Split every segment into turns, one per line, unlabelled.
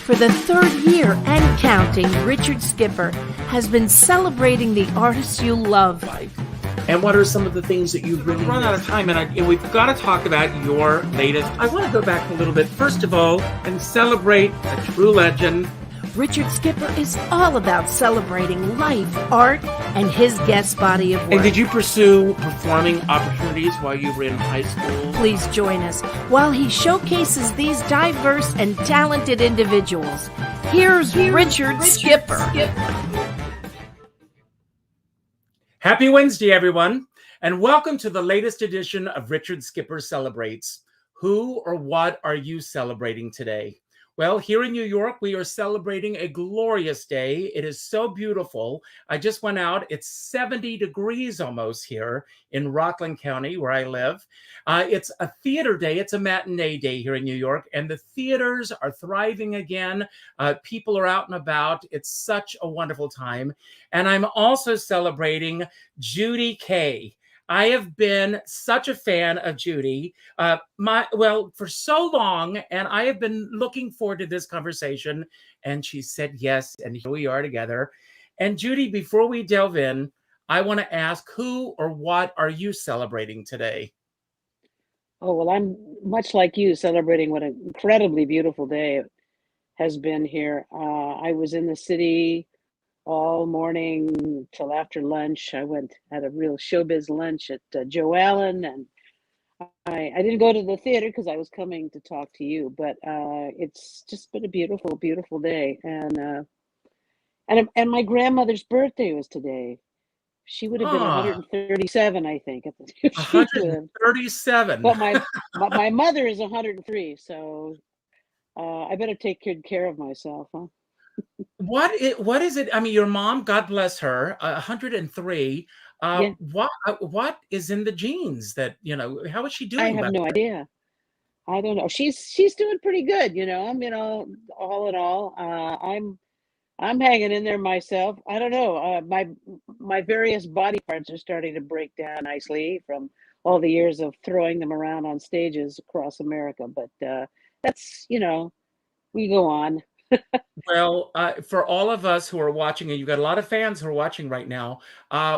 For the third year and counting, Richard Skipper has been celebrating the artists you love.
And what are some of the things that you've really
run out of time, and we've got to talk about your latest. I want to go back a little bit, first of all, and celebrate a true legend.
Richard Skipper is all about celebrating life, art, and his guest body of work.
And did you pursue performing opportunities while you were in high school?
Please join us while he showcases these diverse and talented individuals. Here's Richard Skipper.
Happy Wednesday, everyone, and welcome to the latest edition of Richard Skipper Celebrates. Who or what are you celebrating today? Well, here in New York, we are celebrating a glorious day. It is so beautiful. I just went out. It's 70 degrees almost here in Rockland County, where I live. It's a theater day. It's a matinee day here in New York, and the theaters are thriving again. People are out and about. It's such a wonderful time. And I'm also celebrating Judy Kaye. I have been such a fan of Judy, for so long, and I have been looking forward to this conversation, and she said yes, and here we are together. And Judy, before we delve in, I want to ask, who or what are you celebrating today?
Oh, well, I'm much like you, celebrating what an incredibly beautiful day it has been here. I was in the city all morning till after lunch. I had a real showbiz lunch at Joe Allen, and I didn't go to the theater because I was coming to talk to you, but it's just been a beautiful, beautiful day. And my grandmother's birthday was today. She would have been 137, I think.
137.
But my mother is 103, so I better take good care of myself, huh?
What is it? I mean, your mom, God bless her, 103.
Yeah.
What is in the genes that, how is she doing?
I have no idea. I don't know. She's doing pretty good, all in all. I'm hanging in there myself. I don't know. My various body parts are starting to break down nicely from all the years of throwing them around on stages across America. But that's, we go on.
Well, for all of us who are watching, and you've got a lot of fans who are watching right now,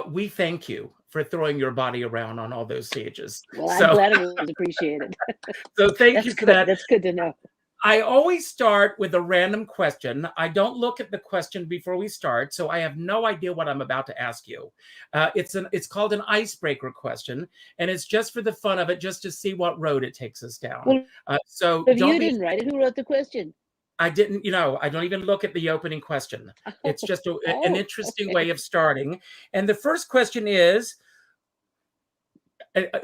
we thank you for throwing your body around on all those stages.
Well, I'm glad it was appreciated.
So thank you for that.
That's good to know.
I always start with a random question. I don't look at the question before we start, so I have no idea what I'm about to ask you. It's called an icebreaker question, and it's just for the fun of it, just to see what road it takes us down.
Well,
so
if you didn't write it, who wrote the question?
I didn't, I don't even look at the opening question. It's just an interesting way of starting. And the first question is,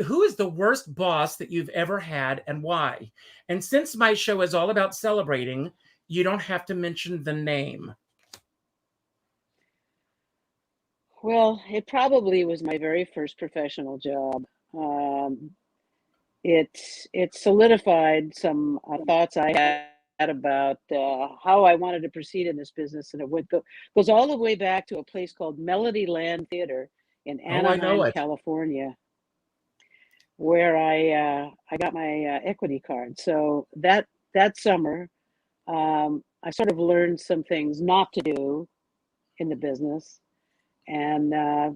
who is the worst boss that you've ever had and why? And since my show is all about celebrating, you don't have to mention the name.
Well, it probably was my very first professional job. It solidified some thoughts I had about how I wanted to proceed in this business, and it goes all the way back to a place called Melody Land Theater in Anaheim, California, where I got my equity card. So that summer, I sort of learned some things not to do in the business, and I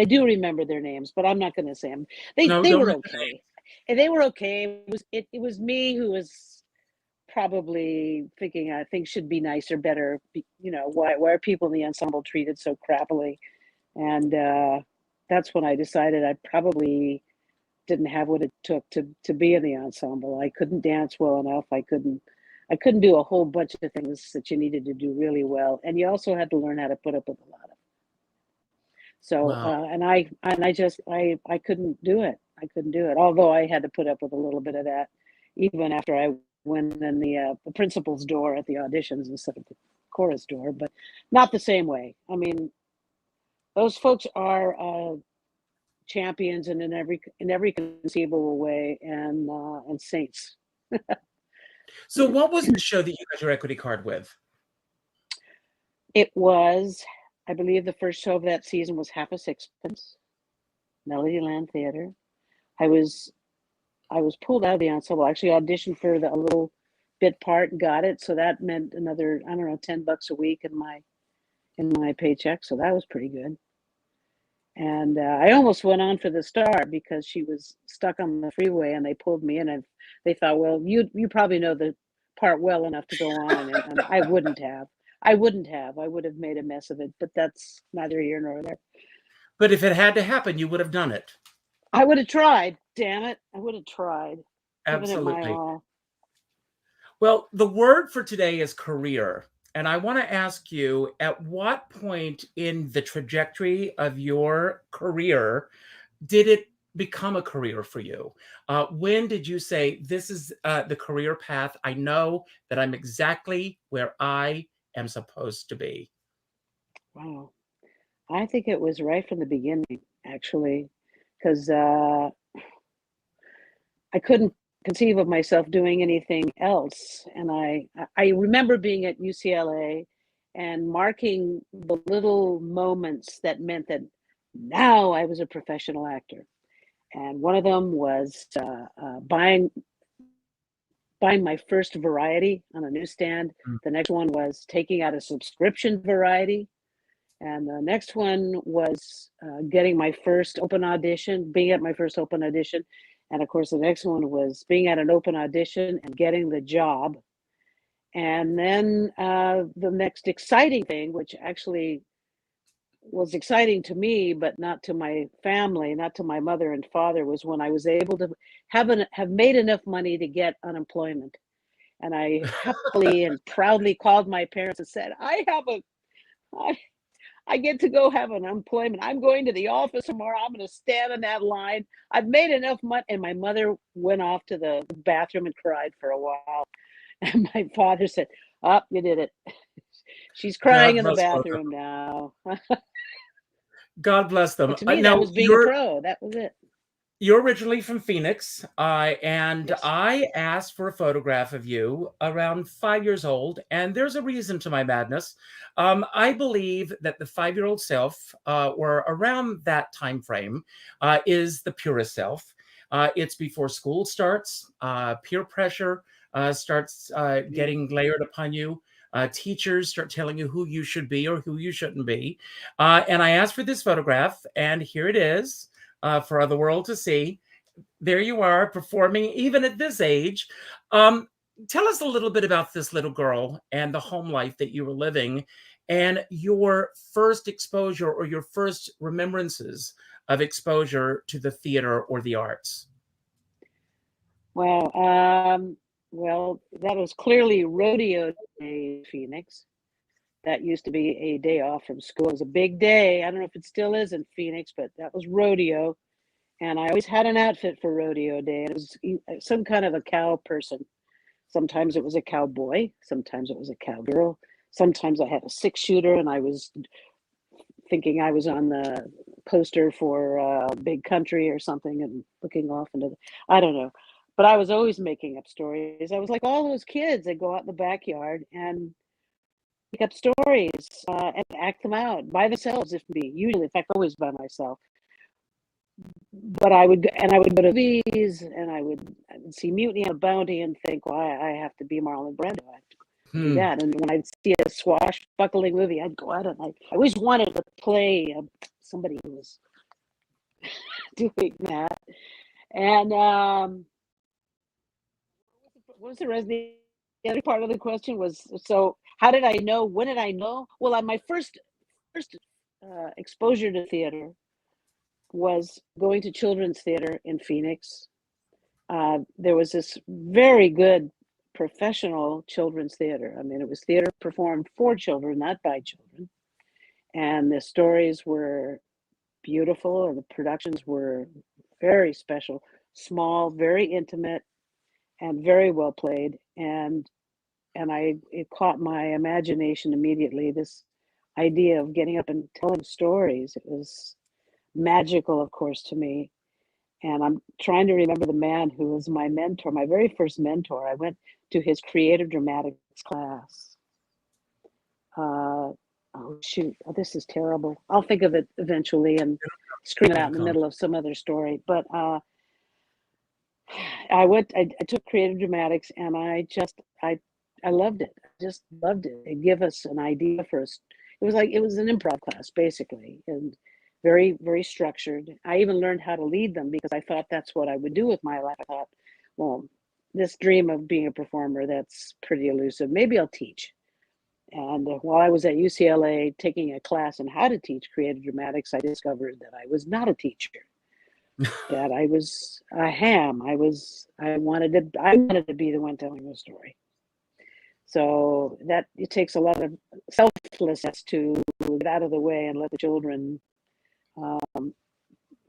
do remember their names, but I'm not going to say them. They were okay. And they were okay. It was me who was probably thinking things should be nicer, better. Why are people in the ensemble treated so crappily? And that's when I decided I probably didn't have what it took to be in the ensemble. I couldn't dance well enough. I couldn't do a whole bunch of things that you needed to do really well, and you also had to learn how to put up with a lot of. So
wow.
And I couldn't do it. I couldn't do it. Although I had to put up with a little bit of that, even after I went in the principal's door at the auditions instead of the chorus door, but not the same way. I mean, those folks are champions in every conceivable way, and saints.
So what was the show that you got your equity card with?
It was, I believe, the first show of that season was Half a Sixpence, Melody Land Theater. I was pulled out of the ensemble. I actually auditioned for a little bit part and got it. So that meant another, I don't know, $10 a week in my paycheck. So that was pretty good. And I almost went on for the star because she was stuck on the freeway and they pulled me in, and they thought, well, you probably know the part well enough to go on. And I wouldn't have. I would have made a mess of it, but that's neither here nor there.
But if it had to happen, you would have done it.
I would have tried. Damn it. I would have tried.
Absolutely.
Given it my all.
Well, the word for today is career. And I want to ask you, at what point in the trajectory of your career did it become a career for you? When did you say, this is the career path? I know that I'm exactly where I am supposed to be.
Wow. I think it was right from the beginning, actually, because I couldn't conceive of myself doing anything else. And I remember being at UCLA and marking the little moments that meant that now I was a professional actor. And one of them was buying my first variety on a newsstand. The next one was taking out a subscription variety. And the next one was getting my first open audition, being at my first open audition. And of course, the next one was being at an open audition and getting the job. And then the next exciting thing, which actually was exciting to me, but not to my family, not to my mother and father, was when I was able to have made enough money to get unemployment. And I happily and proudly called my parents and said, I get to go have an employment. I'm going to the office tomorrow. I'm going to stand in that line. I've made enough money. And my mother went off to the bathroom and cried for a while. And my father said, "Oh, you did it." She's crying in the bathroom now.
God bless them.
But to me, that was being a pro. That was it.
You're originally from Phoenix, and yes. I asked for a photograph of you around 5 years old, and there's a reason to my madness. I believe that the 5-year-old self, or around that time frame, is the purest self. It's before school starts, peer pressure starts getting layered upon you. Teachers start telling you who you should be or who you shouldn't be. And I asked for this photograph, and here it is. For the world to see. There you are performing even at this age. Tell us a little bit about this little girl and the home life that you were living and your first exposure or your first remembrances of exposure to the theater or the arts.
Well, that was clearly rodeo day in Phoenix. That used to be a day off from school. It was a big day. I don't know if it still is in Phoenix, but that was rodeo. And I always had an outfit for rodeo day. It was some kind of a cow person. Sometimes it was a cowboy. Sometimes it was a cowgirl. Sometimes I had a 6-shooter and I was thinking I was on the poster for Big Country or something and looking off into I don't know. But I was always making up stories. I was like all those kids that go out in the backyard and make up stories and act them out by themselves, if me. Usually, in fact, always by myself. But I would go to movies, and I would see Mutiny on a Bounty and think, well, I have to be Marlon Brando. I have to do that. And when I'd see a swashbuckling movie, I'd go out and I always wanted to play somebody who was doing that. And what was the rest? The other part of the question was, so how did I know? When did I know? Well, my first exposure to theater was going to children's theater in Phoenix. There was this very good professional children's theater. I mean, it was theater performed for children, not by children. And the stories were beautiful and the productions were very special, small, very intimate, and very well played. And it caught my imagination immediately, this idea of getting up and telling stories. It was magical, of course, to me. And I'm trying to remember the man who was my mentor, my very first mentor. I went to his creative dramatics class. Oh, shoot. Oh, this is terrible. I'll think of it eventually and scream it out in the middle of some other story. But I took creative dramatics, and I loved it. I just loved it. They give us an idea first. It was an improv class basically, and very, very structured. I even learned how to lead them because I thought that's what I would do with my life. I thought, well, this dream of being a performer, that's pretty elusive. Maybe I'll teach. And while I was at UCLA taking a class on how to teach creative dramatics, I discovered that I was not a teacher, that I was a ham. I wanted to be the one telling the story. So that it takes a lot of selflessness to get out of the way and let the children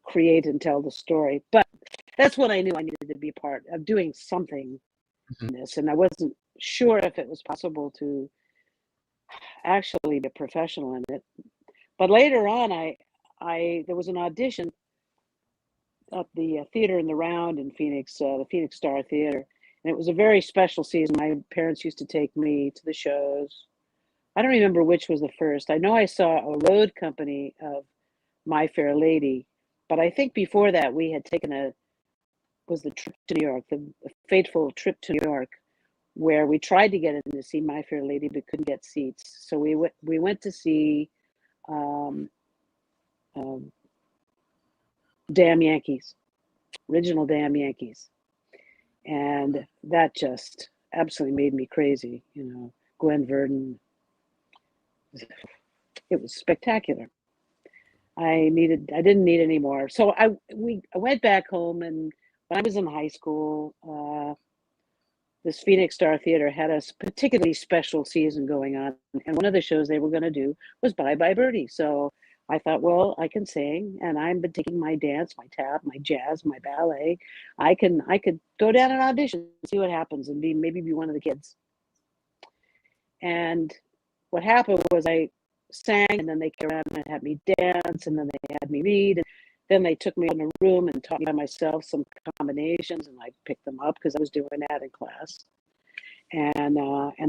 create and tell the story. But that's when I knew I needed to be part of doing something in this, and I wasn't sure if it was possible to actually be a professional in it. But later on, there was an audition at the theater in the Round in Phoenix, the Phoenix Star Theater, and it was a very special season. My parents used to take me to the shows. I don't remember which was the first. I know I saw a road company of My Fair Lady, but I think before that we had taken the trip to New York, the fateful trip to New York, where we tried to get in to see My Fair Lady but couldn't get seats. So we went to see Damn Yankees, original Damn Yankees, and that just absolutely made me crazy. You know, Gwen Verdon. It was spectacular. I didn't need any more. So I went back home, and when I was in high school, this Phoenix Star Theater had a particularly special season going on, and one of the shows they were going to do was Bye Bye Birdie. So I thought, well, I can sing, and I've been taking my dance, my tap, my jazz, my ballet. I could go down and audition, see what happens, and maybe be one of the kids. And what happened was I sang, and then they came around and had me dance, and then they had me read, and then they took me in a room and taught me by myself some combinations, and I picked them up because I was doing that in class. And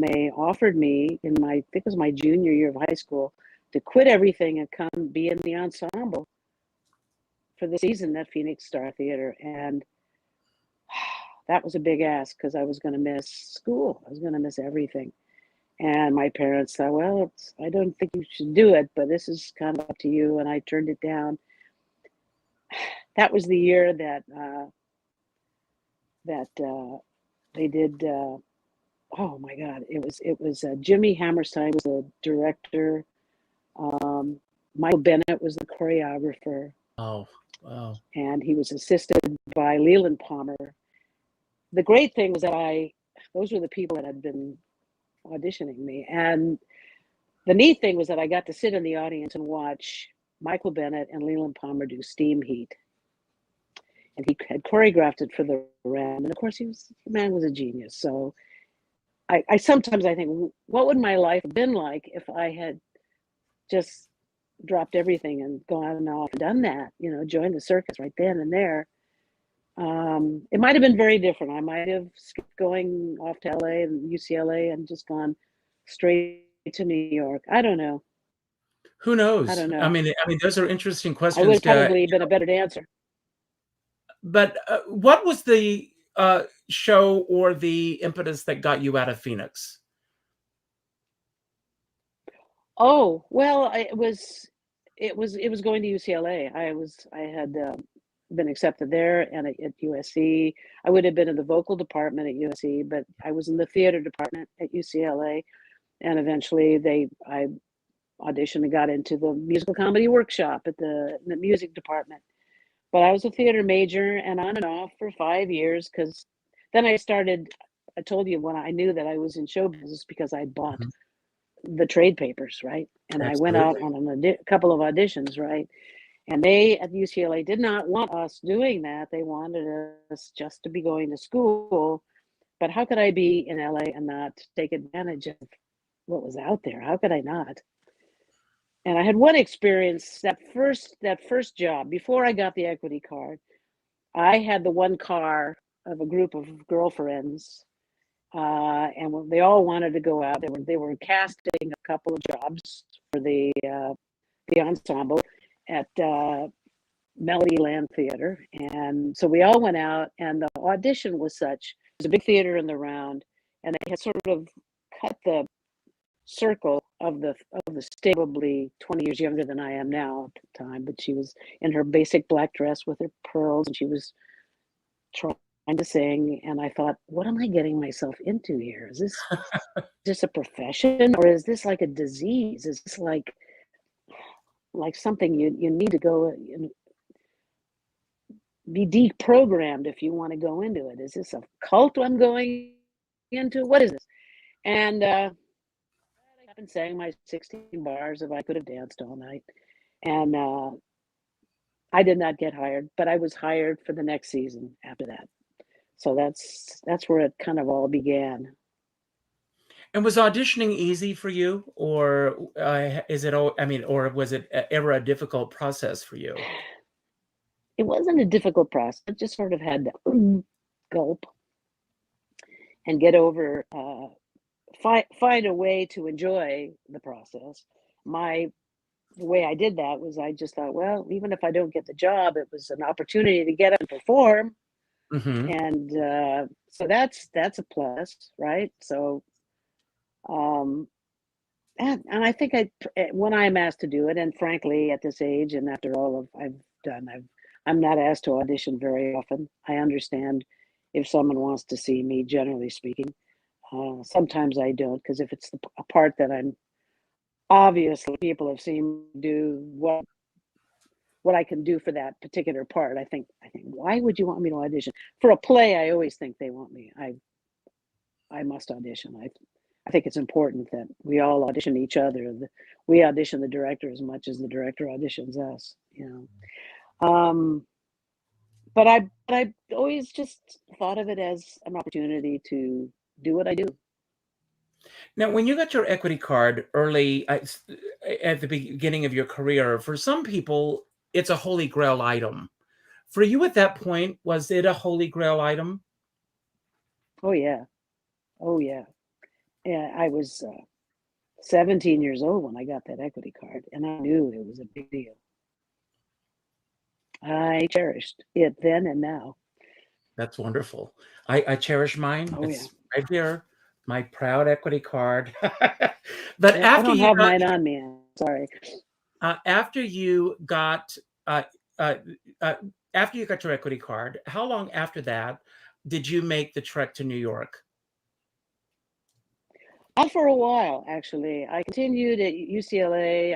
they offered me I think it was my junior year of high school, to quit everything and come be in the ensemble for the season at Phoenix Star Theater. And that was a big ask because I was going to miss school. I was going to miss everything. And my parents thought, well, I don't think you should do it, but this is kind of up to you. And I turned it down. That was the year that they did. Oh my God! It was Jimmy Hammerstein was the director. Michael Bennett was the choreographer.
Oh, wow.
And he was assisted by Leland Palmer. The great thing was that those were the people that had been auditioning me. And the neat thing was that I got to sit in the audience and watch Michael Bennett and Leland Palmer do Steam Heat. And he had choreographed it for the Ram. And of course, the man was a genius. So I sometimes I think, what would my life have been like if I had just dropped everything and gone off and done that, joined the circus right then and there. It might have been very different. I might have skipped going off to LA and UCLA and just gone straight to New York. I don't know.
Who knows?
I don't know.
I mean, those are interesting
I
questions.
would have probably been a better dancer.
But what was the show or the impetus that got you out of Phoenix?
Oh, well, it was going to UCLA. I had been accepted there, and at USC. I would have been in the vocal department at USC, but I was in the theater department at UCLA, and eventually I auditioned and got into the musical comedy workshop at the music department. But I was a theater major and on and off for 5 years, because then I told you when I knew that I was in show business because I bought the trade papers, right? And
Absolutely.
I went out on a couple of auditions, right? And they at UCLA did not want us doing that. They wanted us just to be going to school. But how could I be in LA and not take advantage of what was out there? How could I not? And I had one experience, that first job, before I got the equity card. I had the one car of a group of girlfriends, and they all wanted to go out. They were casting a couple of jobs for the ensemble at Melody Land Theater. And so we all went out, and the audition was such, it was a big theater in the round, and they had sort of cut the circle of the probably 20 years younger than I am now at the time, but she was in her basic black dress with her pearls, and she was trying to sing. And I thought, what am I getting myself into here? Is this a profession, or is this like a disease? Is this like something you need to go be deprogrammed if you want to go into it? Is this a cult I'm going into? What is this? And I've been saying my 16 bars if I could have danced all night. And I did not get hired, but I was hired for the next season after that. So that's where it kind of all began.
And was auditioning easy for you, or is it? Or was it ever a difficult process for you?
It wasn't a difficult process. I just sort of had to gulp and get over, find a way to enjoy the process. The way I did that was I just thought, well, even if I don't get the job, it was an opportunity to get up and perform.
Mm-hmm.
And so that's a plus, right? So, and I think when I'm asked to do it, and frankly, at this age and after all I've done, I'm not asked to audition very often. I understand if someone wants to see me, generally speaking. Sometimes I don't, because if it's a part that I'm obviously people have seen me do what I can do for that particular part, I think why would you want me to audition for a play? I always think they want me. I must audition. I think it's important that we all audition each other. We audition the director as much as the director auditions us, you know. But I always just thought of it as an opportunity to do what I do.
Now, when you got your equity card early at the beginning of your career, for some people, it's a holy grail item. For you at that point, was it a holy grail item?
Oh yeah. Yeah, I was 17 years old when I got that equity card, and I knew it was a big deal. I cherished it then and now.
That's wonderful. I cherish mine.
Oh
It's
yeah.
right there, my proud equity card. But
I
after
don't
you
have
got
mine on me. Sorry.
after you got uh, uh, after you got your equity card, how long after that did you make the trek to New York?
Not for a while, actually. I continued at UCLA.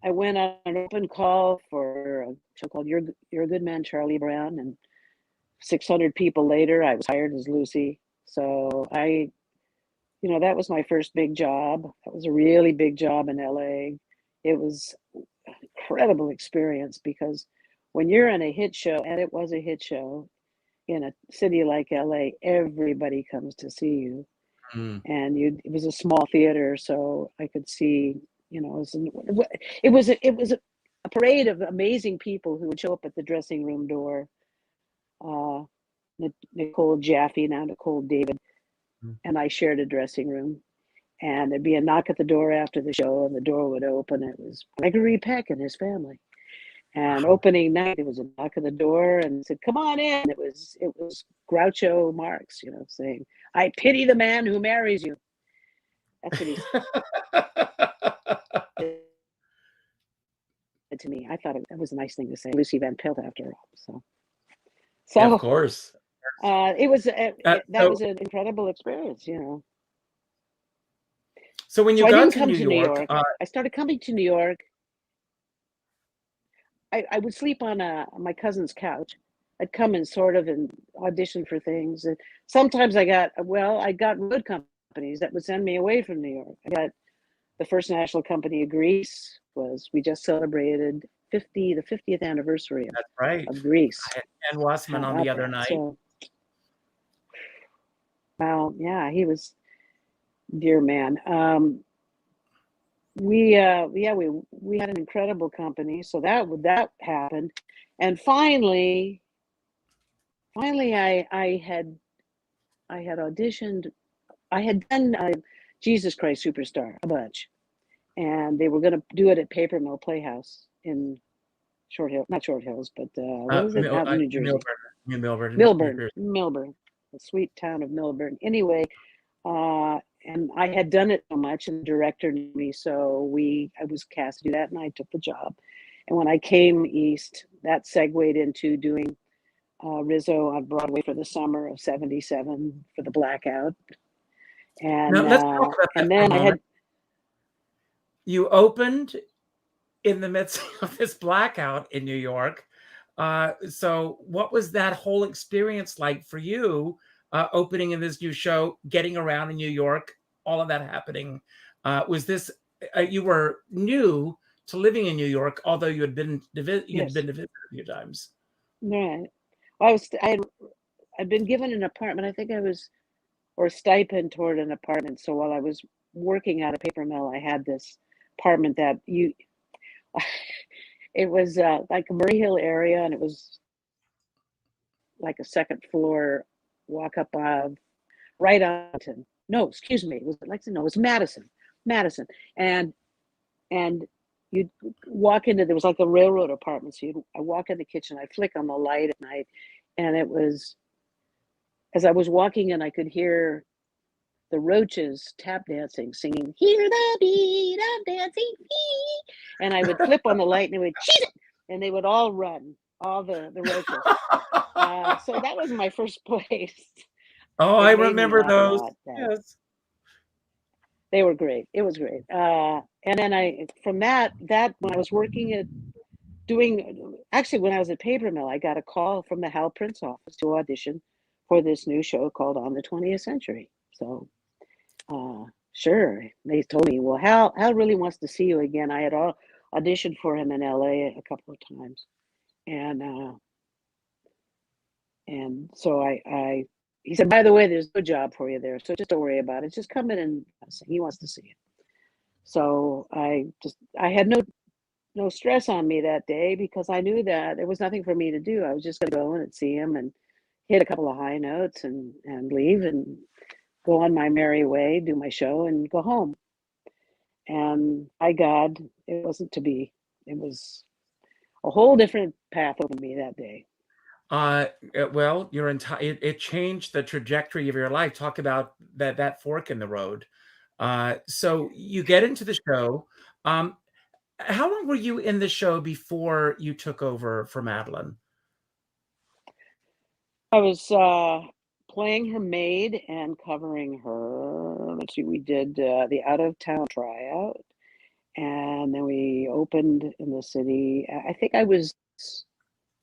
I went on an open call for a show called You're a Good Man, Charlie Brown, and 600 people later, I was hired as Lucy. So that was my first big job. That was a really big job in LA. It was an incredible experience because when you're in a hit show, and it was a hit show in a city like LA, everybody comes to see you.
Mm.
And it was a small theater, so I could see, it was a parade of amazing people who would show up at the dressing room door. Nicole Jaffe, now Nicole David, and I shared a dressing room, and there'd be a knock at the door after the show, and the door would open. It was Gregory Peck and his family. And opening night, there was a knock at the door, and said, "Come on in." It was Groucho Marx, saying, "I pity the man who marries you." That's what he said to me. I thought that was a nice thing to say. Lucy Van Pelt, after all. So
Yeah, of course.
it was that was an incredible experience,
So when you
So I
got
didn't
to
come
New
to New
York,
York. I started coming to New York. I would sleep on my cousin's couch. I'd come and sort of and audition for things. And sometimes I got road companies that would send me away from New York. I got the First National Company of Greece. We just celebrated the 50th anniversary
that's right.
of Greece.
I had Ken Wassman on the other night.
So, well, yeah, he was dear man. We had an incredible company, so that happened, and finally I had auditioned. I had done Jesus Christ Superstar a bunch, and they were going to do it at Paper Mill Playhouse in not Short Hills, but what is it out in New Jersey?
Milburn,
Milburn, Milburn, the sweet town of Milburn. Anyway, and I had done it so much, and the director knew me, so I was cast to do that, and I took the job. And when I came east, that segued into doing Rizzo on Broadway for the summer of '77 for the blackout. And
now, let's talk about that
and then
for a
I had.
moment. You opened in the midst of this blackout in New York. So what was that whole experience like for you, opening in this new show, getting around in New York, all of that happening? Was this, you were new to living in New York, although you had been to visit a few times.
Right. Well, I'd been given an apartment. I think or stipend toward an apartment. So while I was working at a paper mill, I had this apartment that it was like a Murray Hill area, and it was like a second floor walk up right on. No, excuse me. It was Lexington. No, it was Madison, and you'd walk into, there was like a railroad apartment. So I walk in the kitchen, I flick on the light at night, and it was, as I was walking in, I could hear the Roaches tap dancing, singing, "Hear the beat of dancing feet." And I would flip on the light and it would cheese it, and they would all run, all the Roaches. So that was my first place.
Oh, I remember those. Yes.
They were great. It was great. And then from that, when I was working when I was at Paper Mill, I got a call from the Hal Prince office to audition for this new show called On the 20th Century. So, sure. They told me, well, Hal really wants to see you again. I had auditioned for him in LA a couple of times. And so he said, by the way, there's no job for you there, so just don't worry about it. Just come in and he wants to see you. So I had no stress on me that day, because I knew that there was nothing for me to do. I was just going to go in and see him and hit a couple of high notes and leave and go on my merry way, do my show and go home. And by God, it wasn't to be. It was a whole different path open to me that day.
Well, it changed the trajectory of your life. Talk about that fork in the road. So you get into the show. How long were you in the show before you took over for Madeline?
I was playing her maid and covering her. Let's see, we did the out of town tryout, and then we opened in the city. I think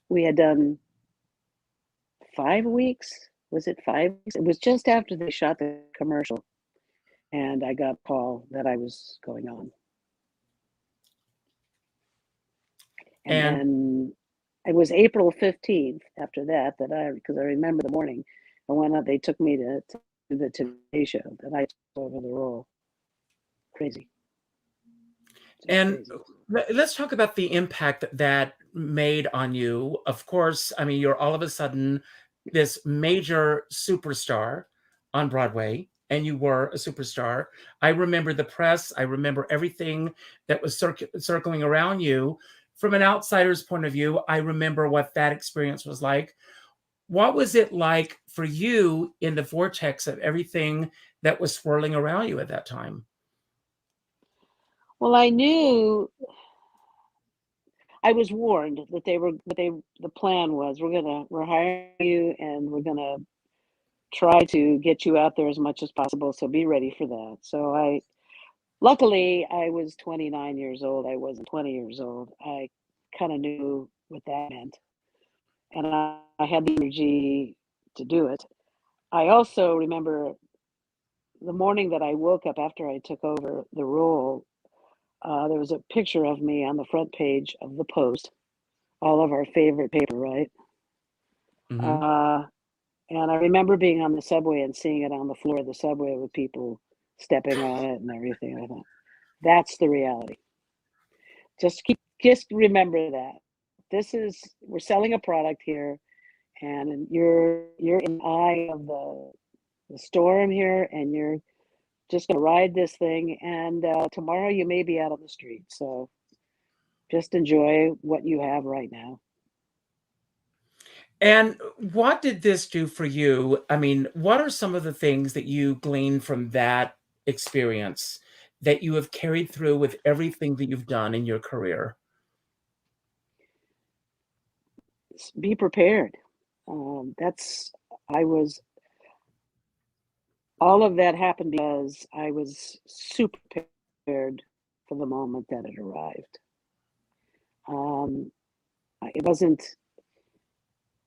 we had done 5 weeks. Was it 5 weeks? It was just after they shot the commercial, and I got a call that I was going on. And then it was April 15th after that because I remember the morning I went out, they took me to the Today Show, that I took over the role. Crazy.
And let's talk about the impact that made on you. Of course, I mean, you're all of a sudden this major superstar on Broadway, and you were a superstar. I remember the press. I remember everything that was circling around you. From an outsider's point of view, I remember what that experience was like. What was it like for you in the vortex of everything that was swirling around you at that time?
Well, I knew, I was warned that the plan was, we're hiring you and we're gonna try to get you out there as much as possible. So be ready for that. So luckily I was 29 years old. I wasn't 20 years old. I kind of knew what that meant. And I had the energy to do it. I also remember the morning that I woke up after I took over the role, there was a picture of me on the front page of the Post, all of our favorite paper, right?
Mm-hmm.
And I remember being on the subway and seeing it on the floor of the subway with people stepping on it and everything. I thought, that's the reality. Just remember that. We're selling a product here, and you're in the eye of the storm here, and you're just going to ride this thing, and tomorrow you may be out on the street. So just enjoy what you have right now.
And what did this do for you? I mean, what are some of the things that you gleaned from that experience that you have carried through with everything that you've done in your career?
Be prepared. I was, all of that happened because I was super prepared for the moment that it arrived. Um, it wasn't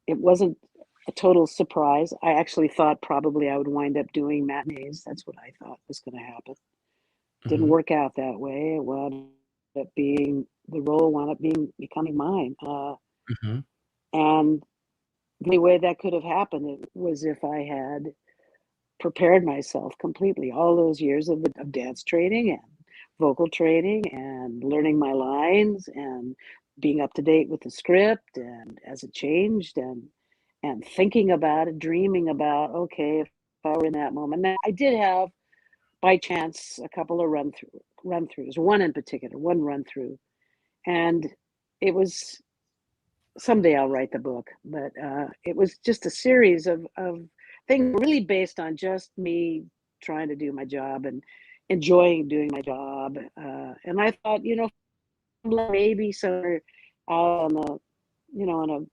a total surprise. I actually thought probably I would wind up doing matinees. That's what I thought was going to happen. Didn't work out that way. It wound up being, the role wound up becoming mine.
Mhm.
And the only way that could have happened was if I had prepared myself completely. All those years of dance training and vocal training and learning my lines and being up to date with the script and as it changed and thinking about it, dreaming about, okay, if I were in that moment. Now, I did have, by chance, a couple of run-throughs, one in particular, one run-through. And it was, someday I'll write the book, but it was just a series of things really based on just me trying to do my job and enjoying doing my job. And I thought, maybe somewhere out on the, on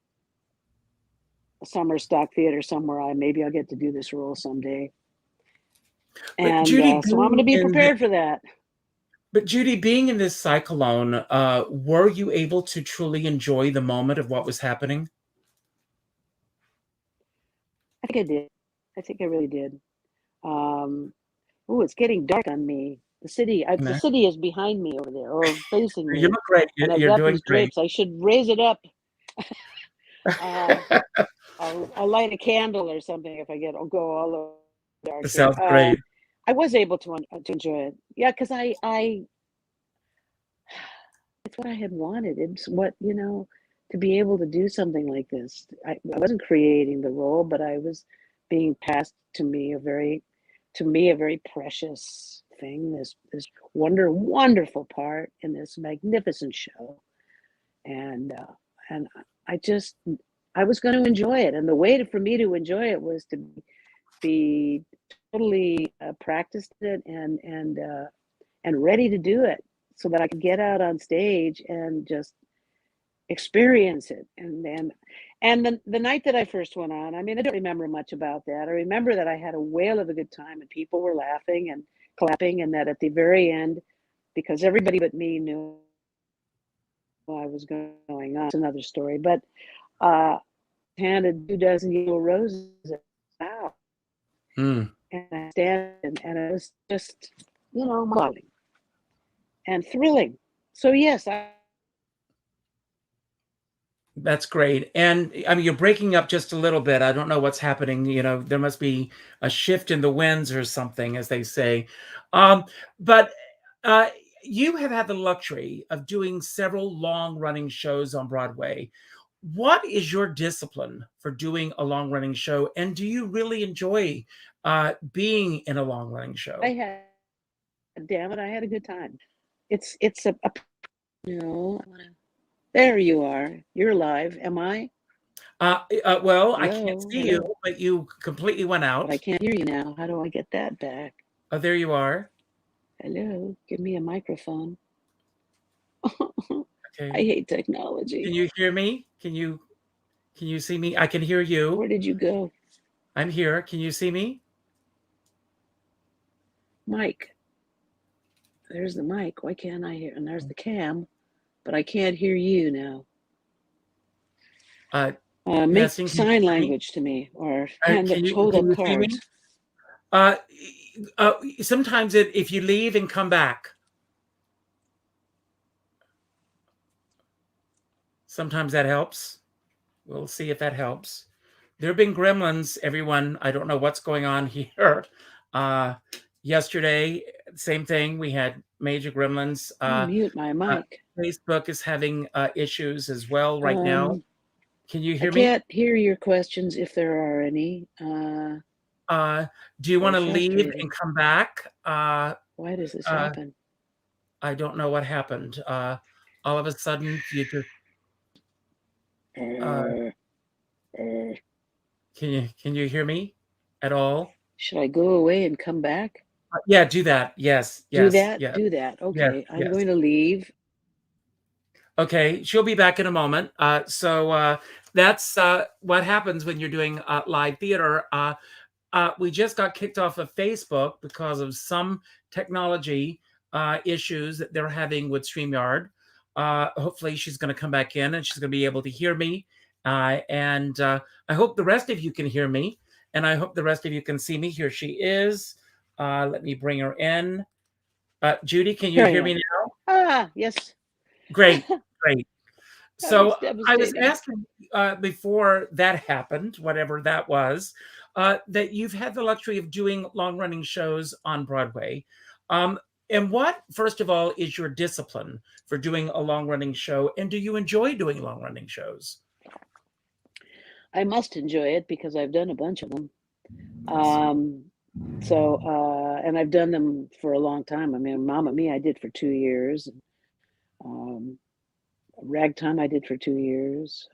a summer stock theater somewhere, maybe I'll get to do this role someday.
But
And
Judy,
so I'm going to be prepared for that.
But Judy, being in this cyclone, were you able to truly enjoy the moment of what was happening?
I think I did. I think I really did. Oh, it's getting dark on me. The
No.
city is behind me over there, or facing
You
me,
look great.
and I've
You're
got
doing
these
great.
drapes. I should raise it up. I'll light a candle or something if I'll go all over dark
It
here.
sounds great.
I was able to enjoy it. Yeah, because it's what I had wanted. It's what, to be able to do something like this. I wasn't creating the role, but I was being passed to me a very precious thing. This wonderful part in this magnificent show, and I was going to enjoy it, and the way for me to enjoy it was to be totally practiced it and ready to do it, so that I could get out on stage and just experience it. And the night that I first went on, I mean, I don't remember much about that. I remember that I had a whale of a good time and people were laughing and clapping, and that at the very end, because everybody but me knew I was going on, it's another story, but handed 2 dozen yellow roses out.
Mm.
And I stand, and it was just, mind-blowing and thrilling. So yes,
That's great. And I mean, you're breaking up just a little bit. I don't know what's happening. There must be a shift in the winds or something, as they say. But uh, you have had the luxury of doing several long-running shows on Broadway. What is your discipline for doing a long-running show? And do you really enjoy being in a long-running show?
damn it, I had a good time. It's a no. There you are. You're live. Am I?
Well, I can't
Hello,
see you,
hello.
but you completely went
But I
out.
can't hear you now. How do I get that back?
Oh, there you are.
Hello, give me a microphone. I
Okay.
hate
Can
technology.
you hear me? Can you see me? I can hear you.
Where did you go?
I'm here. Can you see me?
Mic. There's the mic. Why can't I hear? And there's the cam, but I can't hear you now. Make
Testing. Can you
sign
hear me?
language to me, or
Can
hold
can
up
you see me?
cards.
Uh, Sometimes if you leave and come back, sometimes that helps. We'll see if that helps. There have been gremlins, everyone. I don't know what's going on here. Yesterday, same thing. We had major gremlins.
Mute my mic.
Facebook is having issues as well right now.
Um,
Can you
I
hear me?
can't hear your questions if there are any.
Do you want to
Very
leave
frustrating.
and come back?
Why does this happen?
I don't know what happened. all of a sudden you just
Uh, uh,
can you hear me at all?
should I go away and come back?
Yeah, do that. Yes,
Do
yes,
that?
yes,
Do that.
yes,
Okay, I'm
yes.
going to leave.
Okay, she'll be back in a moment. That's what happens when you're doing live theater. We just got kicked off of Facebook because of some technology issues that they're having with StreamYard. Hopefully, she's going to come back in and she's going to be able to hear me. And I hope the rest of you can hear me. And I hope the rest of you can see me. Here she is. Let me bring her in. Judy, can you
Here I
hear me
am.
now?
Ah, yes.
Great, great.
That was
So I was
devastating.
asking before that happened, whatever that was, that you've had the luxury of doing long-running shows on Broadway. Um, and what, first of all, is your discipline for doing a long-running show? And do you enjoy doing long-running shows?
I must enjoy it because I've done a bunch of them. And I've done them for a long time. I mean, Mamma Mia, I did for 2 years. Um, Ragtime, I did for 2 years.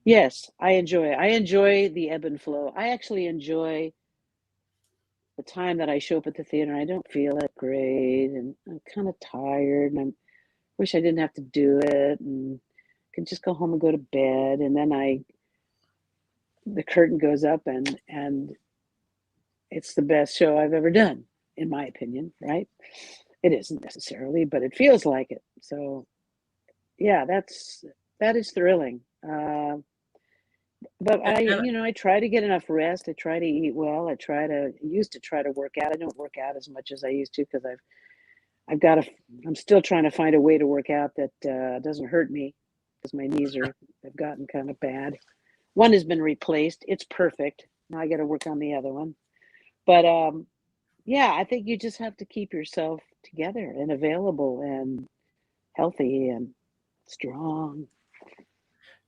Yes, I enjoy the ebb and flow. I actually enjoy the time that I show up at the theater and I don't feel that great and I'm kind of tired and I wish I didn't have to do it and could just go home and go to bed. And then the curtain goes up and it's the best show I've ever done, in my opinion, right? It isn't necessarily, but it feels like it. So yeah, that is thrilling. But
And
I try to get enough rest. I try to eat well. Used to try to work out. I don't work out as much as I used to because I'm still trying to find a way to work out that doesn't hurt me because my knees have gotten kind of bad. One has been replaced. It's perfect. Now I got to work on the other one. But yeah, I think you just have to keep yourself together and available and healthy and strong.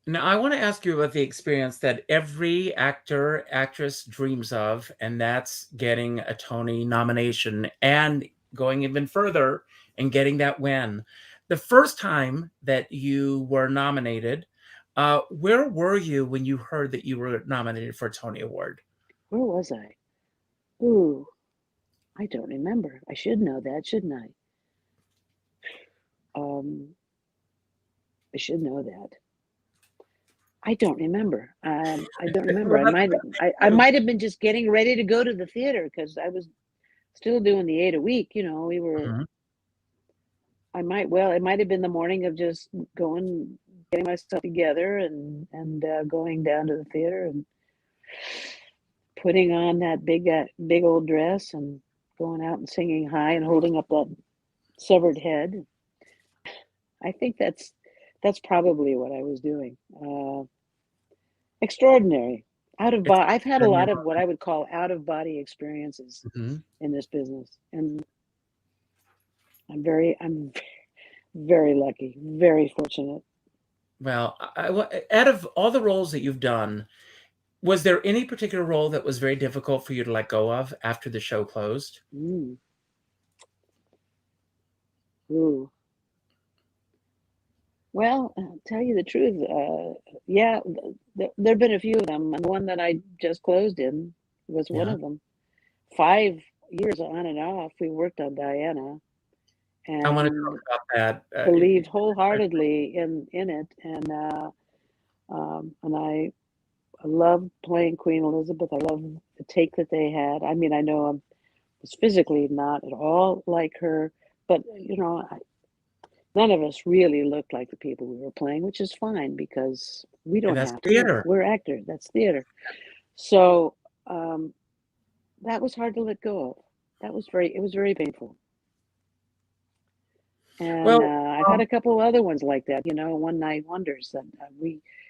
now I want to ask you about the experience that every actor, actress dreams of, and that's getting a Tony nomination and going even further and getting that win. The first time that you were nominated, where were you when you heard that you were nominated for a Tony Award?
Where was I? Ooh, I don't remember. I should know that, shouldn't I? I should know that. I don't remember. I don't remember.
Well,
I might have been just getting ready to go to the theater because I was still doing the 8 a week.
Mhm.
It might have been the morning of just going, getting myself together and going down to the theater and putting on that big old dress and going out and singing high and holding up that severed head. I think that's probably what I was doing. Extraordinary.
It's
I've had a
been
lot of what I would call out of body experiences
Mhm.
in this business, and I'm very lucky, very fortunate.
Well, out of all the roles that you've done, was there any particular role that was very difficult for you to let go of after the show closed?
Mm. Ooh. Well, I'll tell you the truth. Yeah, there've been a few of them, and the one that I just closed in was one
Yeah.
of them. 5 years on and off, we worked on Diana,
I want to talk
and
about that.
believed wholeheartedly in it, and I love playing Queen Elizabeth. I love the take that they had. I mean, I know I was physically not at all like her, but none of us really looked like the people we were playing, which is fine because we
And
don't
that's
have to.
theater.
We're actors. That's theater. So that was hard to let go of. It was very painful. And
Well,
I've had a couple of other ones like that, one night wonders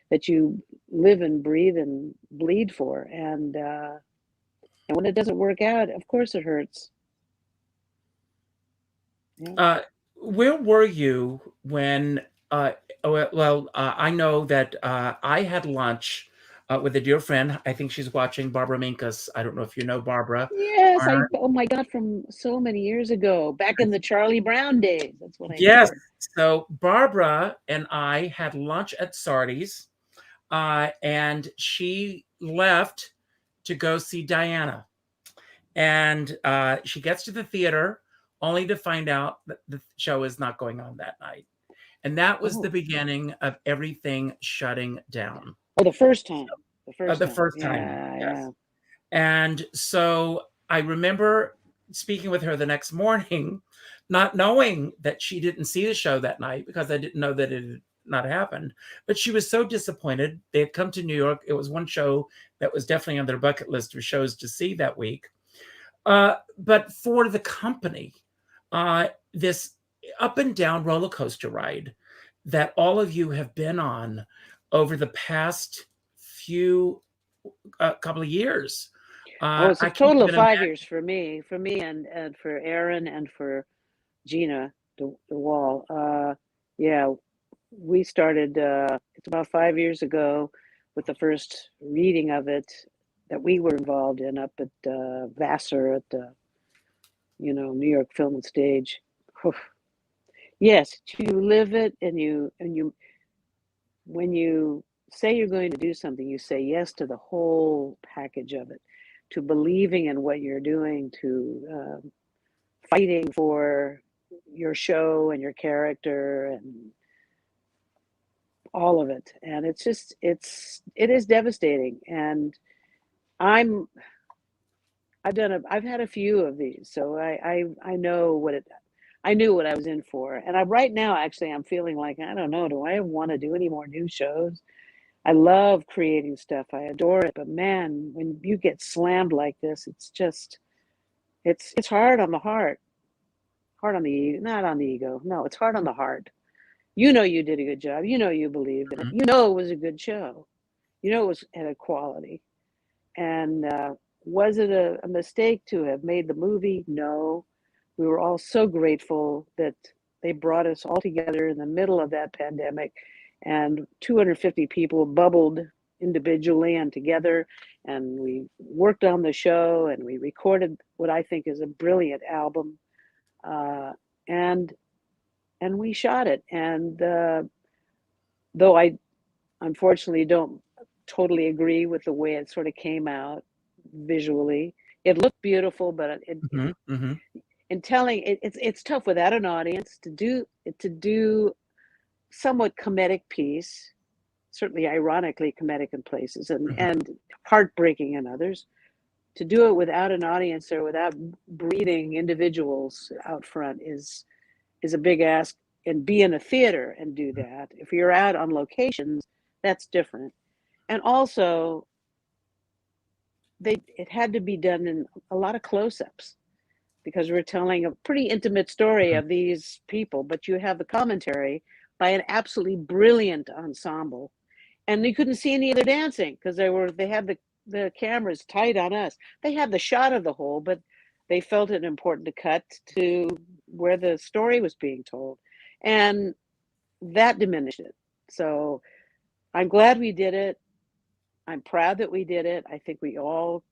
that you live and breathe and bleed for. And when it doesn't work out, of course it hurts. Yeah.
where were you when? I know that I had lunch with a dear friend. I think she's watching, Barbara Minkus. I don't know if you know Barbara.
Yes, oh my God, from so many years ago, back in the Charlie Brown days. That's what I know
Yes.
her.
So Barbara and I had lunch at Sardi's, and she left to go see Diana. And she gets to the theater only to find out that the show is not going on that night. And that was the beginning of everything shutting down.
Oh, the first time.
The first time.
Yeah,
Yes.
yeah.
And so I remember speaking with her the next morning, not knowing that she didn't see the show that night because I didn't know that it had not happened. But she was so disappointed. They had come to New York. It was one show that was definitely on their bucket list of shows to see that week. But for the company, this up and down roller coaster ride that all of you have been on over the past few couple of years.
It's a total of 5 years for me and for Aaron and for Gina the Wall. Yeah, we started, it's about 5 years ago with the first reading of it that we were involved in up at Vassar at the, New York Film and Stage. Yes, you live it, and you when you say you're going to do something, you say yes to the whole package of it, to believing in what you're doing, to fighting for your show and your character and all of it. And it is devastating. And I've had a few of these, so I know I knew what I was in for. And right now, actually, I'm feeling like, I don't know, do I want to do any more new shows? I love creating stuff. I adore it. But man, when you get slammed like this, it's just, it's hard on the heart. Hard on the ego, not on the ego. No, it's hard on the heart. You know you did a good job. You know you believed in it. You know it was a good show. You know it was at a quality. And was it a mistake to have made the movie? No. We were all so grateful that they brought us all together in the middle of that pandemic, and 250 people bubbled individually and together, and we worked on the show, and we recorded what I think is a brilliant album, and we shot it. And though I unfortunately don't totally agree with the way it sort of came out visually, it looked beautiful, but in telling it's tough without an audience to do somewhat comedic piece, certainly ironically comedic in places and heartbreaking in others. To do it without an audience or without breathing individuals out front is a big ask. And be in a theater and do that. If you're out on locations, that's different. And also, it had to be done in a lot of close-ups, because we're telling a pretty intimate story of these people, but you have the commentary by an absolutely brilliant ensemble. And you couldn't see any of their dancing because they had the cameras tight on us. They had the shot of the whole, but they felt it important to cut to where the story was being told. And that diminished it. So I'm glad we did it. I'm proud that we did it. I think we all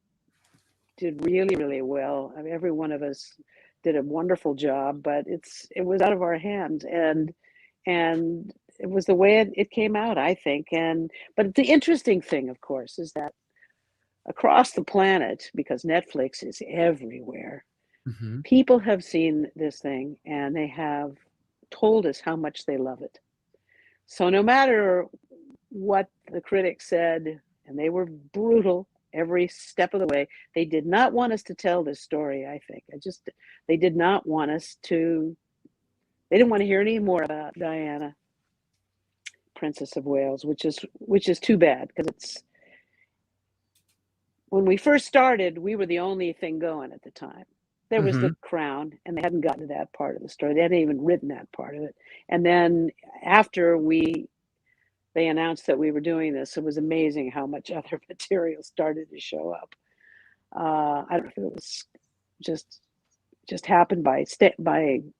did really, really well. I mean, every one of us did a wonderful job, but it was out of our hands, and it was the way it came out, I think. But the interesting thing, of course, is that across the planet, because Netflix is everywhere, people have seen this thing and they have told us how much they love it. So no matter what the critics said, and they were brutal every step of the way, they did not want us to tell this story, I think. They did not want us to, they didn't want to hear any more about Diana, Princess of Wales, which is too bad, because when we first started, we were the only thing going at the time. There was the crown, and they hadn't gotten to that part of the story. They hadn't even written that part of it. And then after they announced that we were doing this, it was amazing how much other material started to show up. I don't know if it was just happened by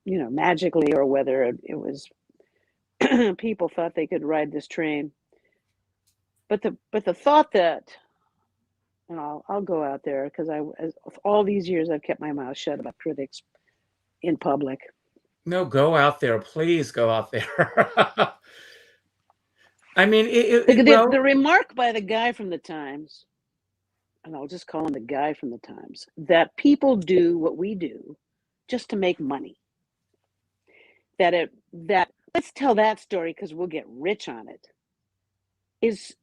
magically, or whether it was people thought they could ride this train. but the thought that, and I'll go out there because all these years I've kept my mouth shut about critics in public.
No, go out there. Please go out there. I mean,
The remark by the guy from the Times, and I'll just call him the guy from the Times, that people do what we do just to make money. That let's tell that story because we'll get rich on it, is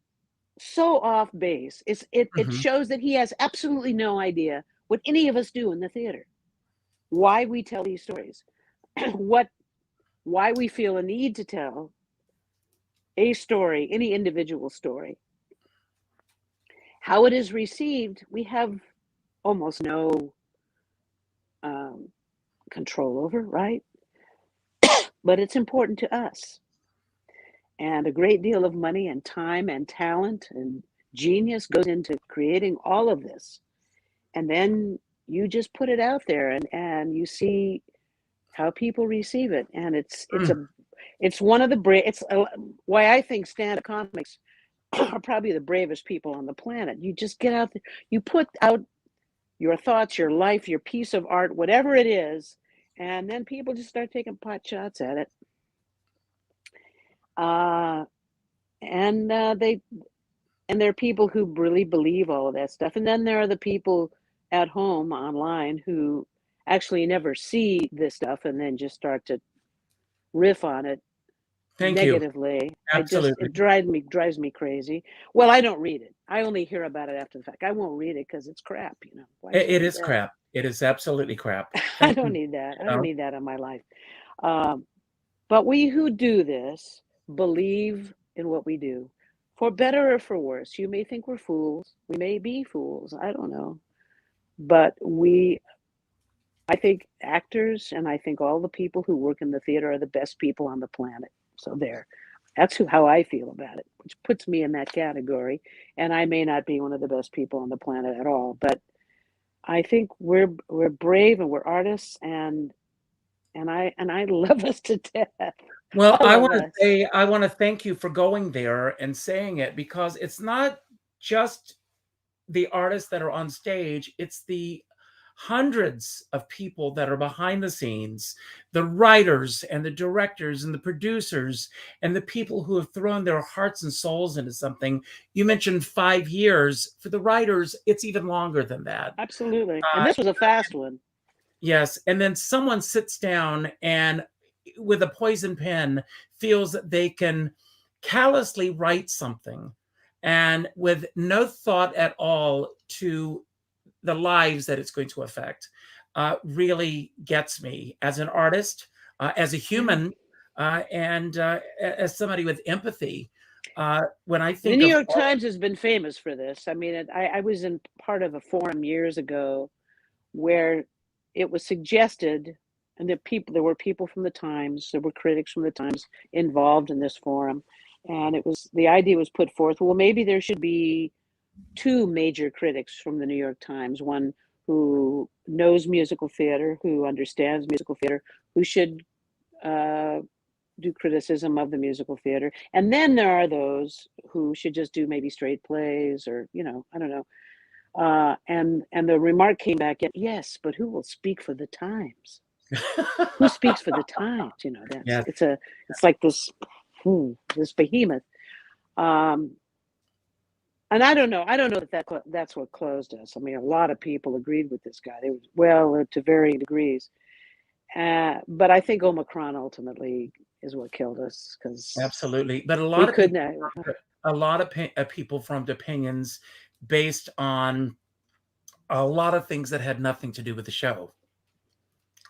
so off base. It shows that he has absolutely no idea what any of us do in the theater, why we tell these stories, why we feel a need to tell a story, any individual story. How it is received, we have almost no control over, right? But it's important to us. And a great deal of money and time and talent and genius goes into creating all of this. And then you just put it out there and you see how people receive it. And it's one of the it's why I think stand-up comics are probably the bravest people on the planet. You just get out there, you put out your thoughts, your life, your piece of art, whatever it is, and then people just start taking pot shots at it. And there are people who really believe all of that stuff. And then there are the people at home online who actually never see this stuff and then just start to riff on it negatively.
Absolutely.
It drives me crazy. Well, I don't read it. I only hear about it after the fact. I won't read it because it's crap, you know.
It is crap. It is absolutely crap.
I don't need that. I don't need that in my life. But we who do this believe in what we do, for better or for worse. You may think we're fools. We may be fools. I don't know. But I think actors and I think all the people who work in the theater are the best people on the planet. So that's how I feel about it, which puts me in that category. And I may not be one of the best people on the planet at all, but I think we're brave and we're artists, and I love us to death.
Well, I want to thank you for going there and saying it, because it's not just the artists that are on stage, it's the hundreds of people that are behind the scenes, the writers and the directors and the producers and the people who have thrown their hearts and souls into something. You mentioned 5 years. For the writers, it's even longer than that.
Absolutely. And this was a fast one.
Yes. And then someone sits down and with a poison pen feels that they can callously write something and with no thought at all to the lives that it's going to affect, really gets me as an artist, as a human, and as somebody with empathy. When I think
the New York Times has been famous for this. I mean, I was in part of a forum years ago where it was suggested, and there were people from the Times, there were critics from the Times involved in this forum, and the idea was put forth, well, maybe there should be 2 major critics from the New York Times, one who knows musical theater, who understands musical theater, who should do criticism of the musical theater. And then there are those who should just do maybe straight plays, or, you know, I don't know. And the remark came back, yes, but who will speak for the Times? Who speaks for the Times? You know, it's like this behemoth. And I don't know that's what closed us. I mean, a lot of people agreed with this guy. To varying degrees. But I think Omicron ultimately is what killed us.
Absolutely. But a lot of people formed opinions based on a lot of things that had nothing to do with the show.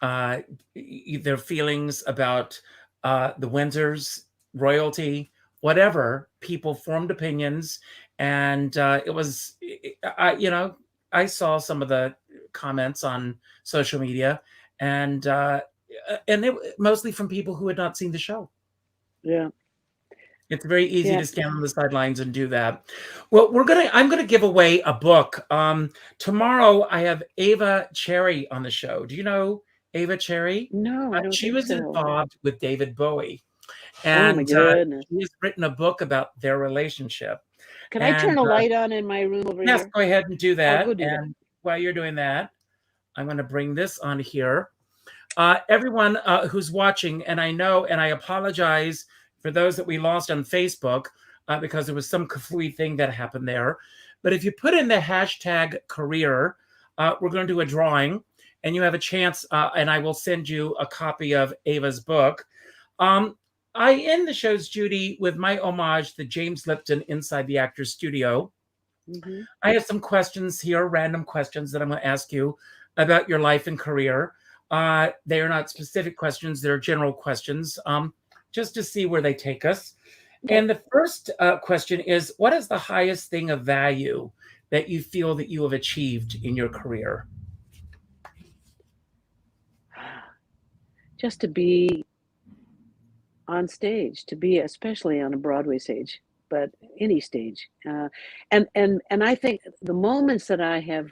Their feelings about the Windsors, royalty, whatever. People formed opinions. And it was, I saw some of the comments on social media, and it mostly from people who had not seen the show.
Yeah,
it's very easy to stand on the sidelines and do that. Well, I'm gonna give away a book. Tomorrow I have Ava Cherry on the show. Do you know Ava Cherry?
No, I don't
she
think
was
so.
involved with David Bowie, and
oh my goodness.
she's written a book about their relationship.
Can I turn a light on in my room over
yes,
here?
go ahead and do that.
I'll go do that.
And while you're doing that, I'm going to bring this on here. Everyone who's watching, and I know, and I apologize for those that we lost on Facebook because there was some kafooey thing that happened there. But if you put in the hashtag career, we're going to do a drawing, and you have a chance, and I will send you a copy of Ava's book. I end the shows, Judy, with my homage to James Lipton inside the Actors Studio.
Mm-hmm.
I have some questions here, random questions that I'm going to ask you about your life and career. They are not specific questions, they're general questions, just to see where they take us. Okay. And the first question is, what is the highest thing of value that you feel that you have achieved in your career?
Just to be on stage, to be especially on a Broadway stage, but any stage. And I think the moments that I have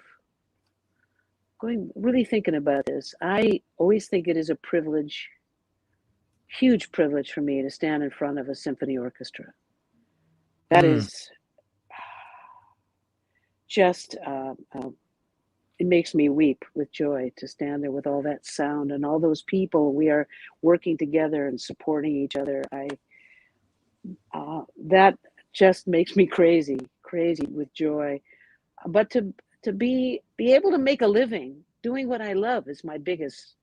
really thinking about this, I always think it is a privilege, huge privilege for me to stand in front of a symphony orchestra. That is just, it makes me weep with joy to stand there with all that sound and all those people. We are working together and supporting each other. That just makes me crazy with joy. But to be able to make a living doing what I love is my biggest,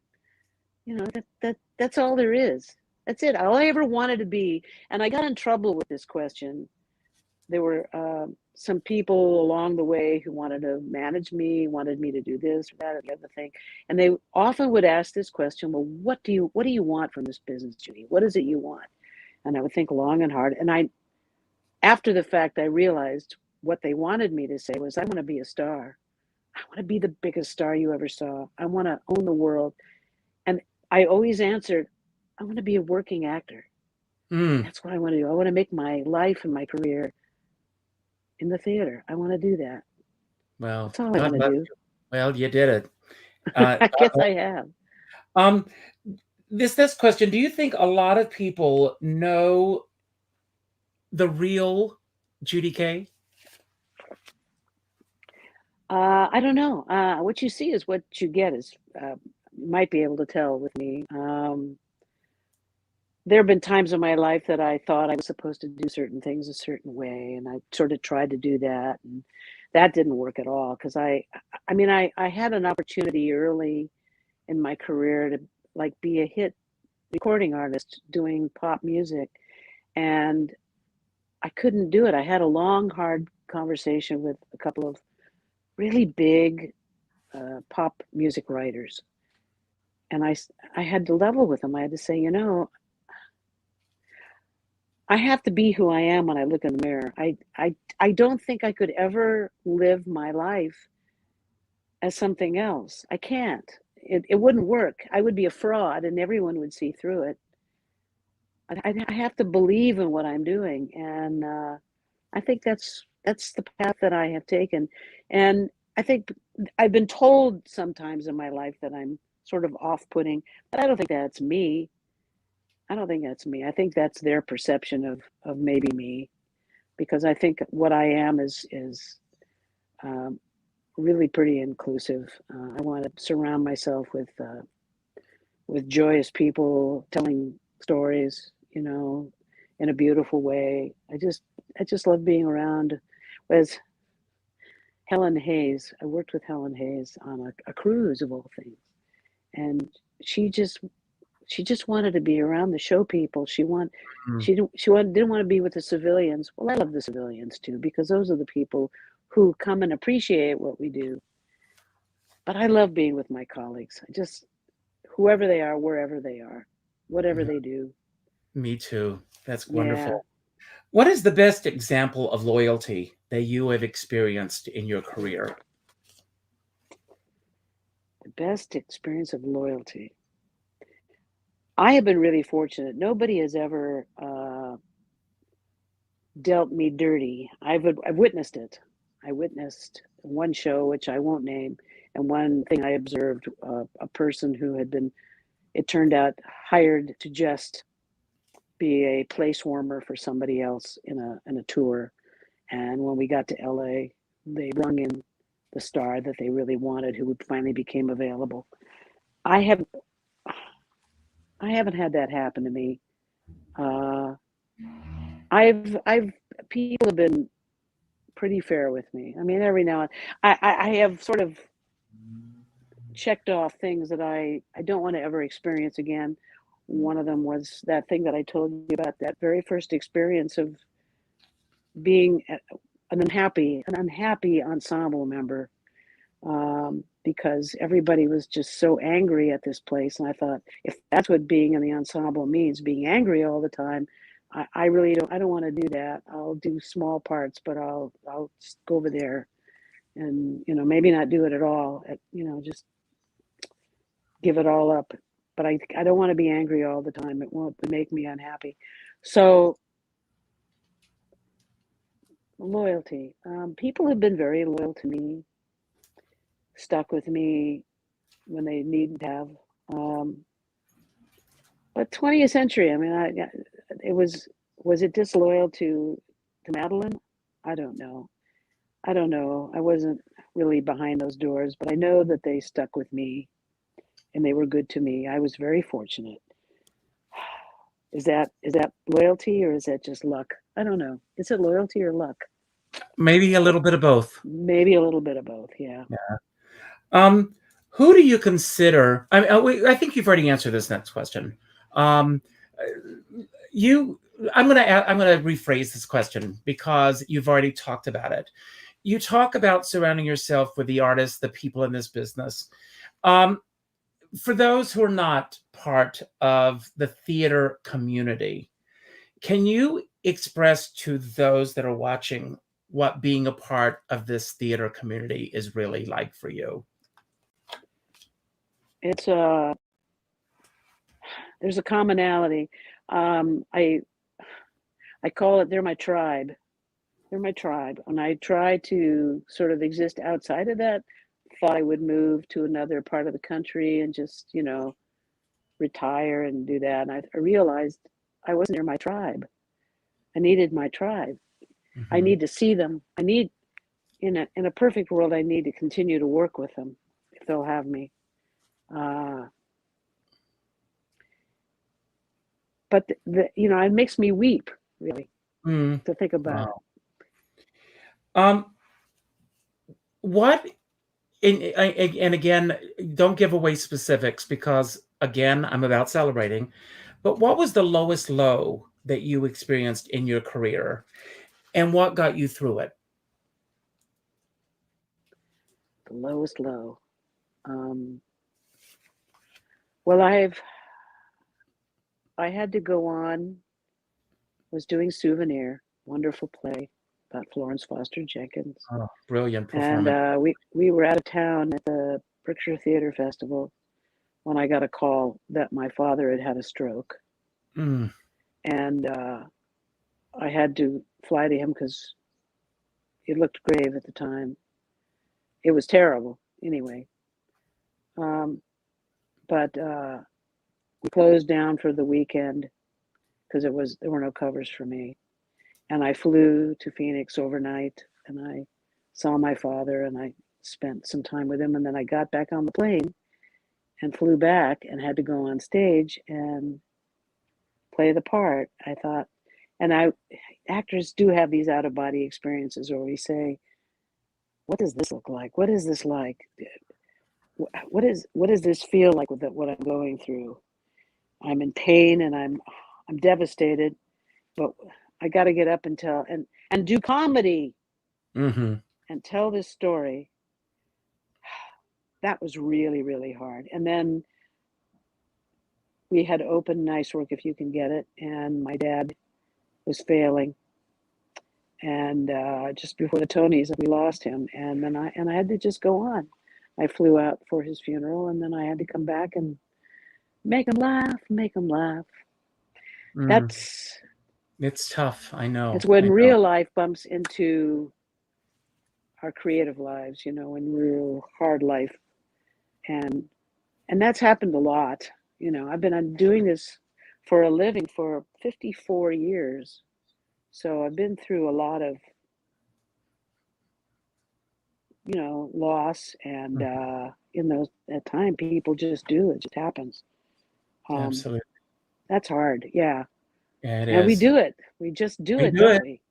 that's all there is. That's it. All I ever wanted to be. And I got in trouble with this question. There were some people along the way who wanted to manage me, wanted me to do this or that or the other thing. And they often would ask this question, well, what do you want from this business, Judy? What is it you want? And I would think long and hard. And after the fact, I realized what they wanted me to say was, I want to be a star. I want to be the biggest star you ever saw. I want to own the world. And I always answered, I want to be a working actor. That's what I want to do. I want to make my life and my career in the theater. I want to do that.
Well,
that's all I want to do.
Well, you did it.
I guess I have.
This question, do you think a lot of people know the real Judy Kaye?
I don't know. What you see is what you get, is you might be able to tell with me. There have been times in my life that I thought I was supposed to do certain things a certain way, and I sort of tried to do that, and that didn't work at all. Because I had an opportunity early in my career to be a hit recording artist doing pop music, and I couldn't do it. I had a long, hard conversation with a couple of really big pop music writers, and I had to level with them. I had to say, I have to be who I am when I look in the mirror. I don't think I could ever live my life as something else. I can't. It wouldn't work. I would be a fraud, and everyone would see through it. I have to believe in what I'm doing, and I think that's the path that I have taken. And I think I've been told sometimes in my life that I'm sort of off-putting, but I don't think that's me. I don't think that's me. I think that's their perception of maybe me, because I think what I am is really pretty inclusive. I want to surround myself with joyous people telling stories, in a beautiful way. I just love being around. As Helen Hayes, I worked with Helen Hayes on a cruise of all things, and she just wanted to be around the show people. She didn't want to be with the civilians. Well, I love the civilians too, because those are the people who come and appreciate what we do. But I love being with my colleagues. Whoever they are, wherever they are, whatever they do.
Me too. That's wonderful. Yeah. What is the best example of loyalty that you have experienced in your career?
The best experience of loyalty. I have been really fortunate. Nobody has ever dealt me dirty. I've witnessed it. I witnessed one show, which I won't name, and one thing I observed, a person who had been, it turned out, hired to just be a place warmer for somebody else in a tour. And when we got to LA, they brung in the star that they really wanted, who finally became available. I haven't had that happen to me. I've people have been pretty fair with me. I mean, every now and I have sort of checked off things that I don't want to ever experience again. One of them was that thing that I told you about, that very first experience of being an unhappy ensemble member, because everybody was just so angry at this place. And I thought, if that's what being in the ensemble means, being angry all the time, I really don't want to do that. I'll do small parts, but I'll just go over there and, maybe not do it at all, just give it all up. But I don't want to be angry all the time. It won't make me unhappy. So loyalty. People have been very loyal to me, stuck with me when they needn't have. But 20th century, I mean, was it disloyal to Madeline? I don't know. I wasn't really behind those doors, but I know that they stuck with me and they were good to me. I was very fortunate. Is that loyalty, or is that just luck? I don't know. Is it loyalty or luck?
Maybe a little bit of both.
Maybe a little bit of both, yeah.
Who do you consider? I think you've already answered this next question. I'm gonna rephrase this question because you've already talked about it. You talk about surrounding yourself with the artists, the people in this business. For those who are not part of the theater community, can you express to those that are watching what being a part of this theater community is really like for you?
It's there's a commonality. I call it, they're my tribe. They're my tribe. And I try to sort of exist outside of that. Thought I would move to another part of the country and just, retire and do that. And I realized I wasn't near my tribe. I needed my tribe.
Mm-hmm.
I need to see them. I need, in a perfect world, I need to continue to work with them if they'll have me. But it makes me weep, really, to think about.
Wow. What? And again, don't give away specifics because, again, I'm about celebrating. But what was the lowest low that you experienced in your career, and what got you through it?
The lowest low. Well, I had to go on. Was doing SOUVENIR, wonderful play about Florence Foster Jenkins.
Oh, brilliant performance.
And we were out of town at the Berkshire Theater Festival when I got a call that my father had a stroke. And I had to fly to him because it looked grave at the time. It was terrible anyway. But we closed down for the weekend because there were no covers for me. And I flew to Phoenix overnight and I saw my father and I spent some time with him. And then I got back on the plane and flew back and had to go on stage and play the part. I thought, and actors do have these out of body experiences where we say, what does this look like? What is this like? What does this feel like with what I'm going through? I'm in pain and I'm devastated, but I got to get up and tell and do comedy and tell this story. That was really, really hard. And then we had open Nice Work If You Can Get It, and my dad was failing. And just before the Tonys, we lost him, and then I had to just go on. I flew out for his funeral, and then I had to come back and make him laugh.
It's tough. I know.
It's when real life bumps into our creative lives, in real hard life, and that's happened a lot. I've been doing this for a living for 54 years, so I've been through a lot of loss, and in those that time, people just do it. Just happens.
Absolutely.
That's hard. Yeah,
Yeah, it
and we
is.
do it. We just do
We
it,
do
don't
it.
we?